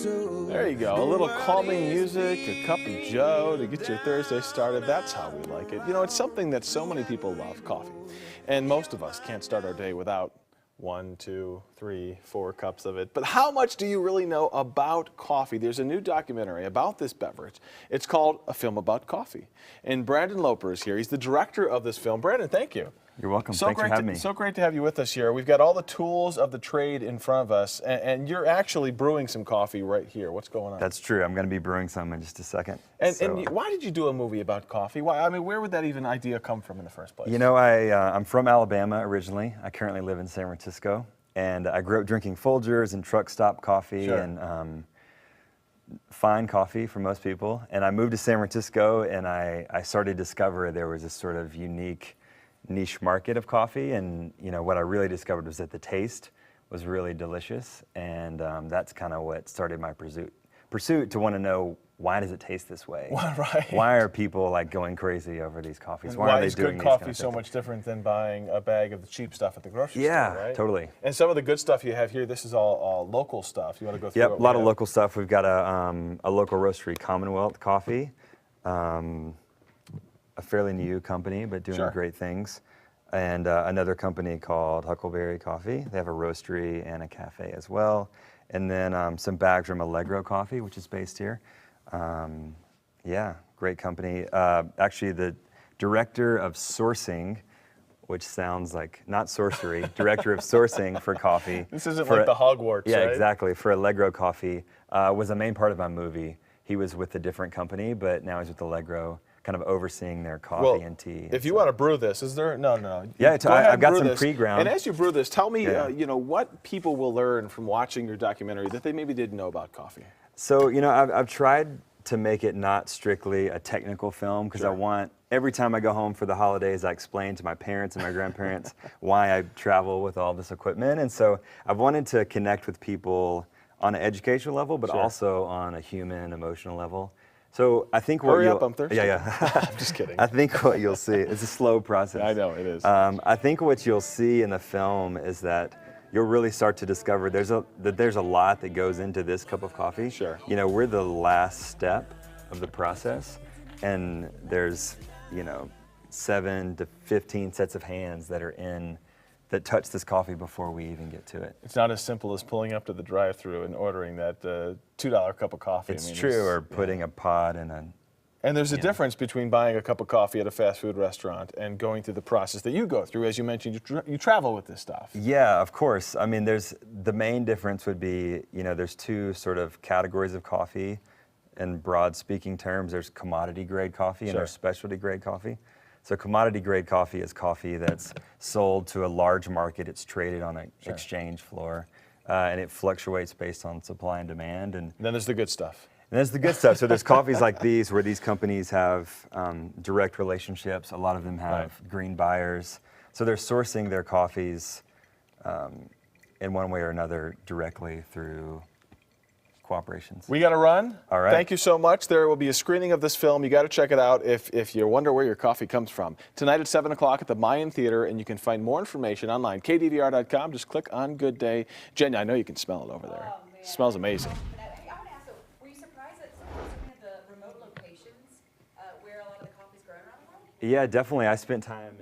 There you go, a little calming music, a cup of joe to get your Thursday started. That's how we like it. You know, it's something that so many people love, coffee. And most of us can't start our day without 1, 2, 3, 4 cups of it. But how much do you really know about coffee? There's a new documentary about this beverage. It's called A Film About Coffee. And Brandon Loper is here. He's the director of this film. Brandon, thank you. You're welcome. Thanks for having me. So great to have you with us here. We've got all the tools of the trade in front of us, and you're actually brewing some coffee right here. What's going on? That's true. I'm going to be brewing some in just a second. And why did you do a movie about coffee? Why? I mean, where would that even idea come from in the first place? You know, I'm from Alabama originally. I currently live in San Francisco, and I grew up drinking Folgers and truck stop coffee and fine coffee for most people. And I moved to San Francisco, and I started to discover there was this sort of unique niche market of coffee, and you know what I really discovered was that the taste was really delicious, and that's kind of what started my pursuit to want to know, why does it taste this way? Right. Why are people like going crazy over these coffees? Why are they is doing good these coffee kind of so much different than buying a bag of the cheap stuff at the grocery store, right? Yeah, totally. And some of the good stuff you have here, this is all local stuff. You want to go through? Yep, a lot of local stuff. We've got a local roastery, Commonwealth Coffee. A fairly new company, but doing great things. And another company called Huckleberry Coffee. They have a roastery and a cafe as well. And then some bags from Allegro Coffee, which is based here. Yeah, great company. Actually, the director of sourcing, which sounds like not sorcery, director of sourcing for coffee. This isn't like the Hogwarts, yeah, right? exactly. For Allegro Coffee, was a main part of my movie. He was with a different company, but now he's with Allegro, kind of overseeing their coffee and tea. If you want to brew this, is there? No. Yeah, I've got some pre-ground. And as you brew this, tell me, you know, what people will learn from watching your documentary that they maybe didn't know about coffee. So, you know, I've tried to make it not strictly a technical film, because I want, every time I go home for the holidays, I explain to my parents and my grandparents why I travel with all this equipment. And so I've wanted to connect with people on an educational level, but also on a human, emotional level. So I think Hurry up, I'm thirsty. Yeah. I'm just kidding. I think what you'll see, it's a slow process. I know, it is. I think what you'll see in the film is that you'll really start to discover there's a lot that goes into this cup of coffee. Sure. You know, we're the last step of the process, and there's, you know, 7 to 15 sets of hands that touch this coffee before we even get to it. It's not as simple as pulling up to the drive-thru and ordering that $2 cup of coffee. It's true, or putting a pod in a... And there's a difference between buying a cup of coffee at a fast food restaurant and going through the process that you go through. As you mentioned, you travel with this stuff. Yeah, of course. I mean, the main difference would be, you know, there's 2 sort of categories of coffee in broad speaking terms. There's commodity grade coffee and there's specialty grade coffee. So commodity grade coffee is coffee that's sold to a large market. It's traded on an exchange floor, and it fluctuates based on supply and demand. And then there's the good stuff. And there's the good stuff. So there's coffees like these where these companies have direct relationships. A lot of them have green buyers. So they're sourcing their coffees in one way or another directly through cooperations. We got to run. All right. Thank you so much. There will be a screening of this film. You got to check it out if you wonder where your coffee comes from. Tonight at 7 o'clock at the Mayan Theater, and you can find more information online, kdvr.com. Just click on Good Day. Jen, I know you can smell it over there. Oh, man. It smells amazing. I want to ask, were you surprised at some of the remote locations where a lot of the coffee is grown around the world? Yeah, definitely. I spent time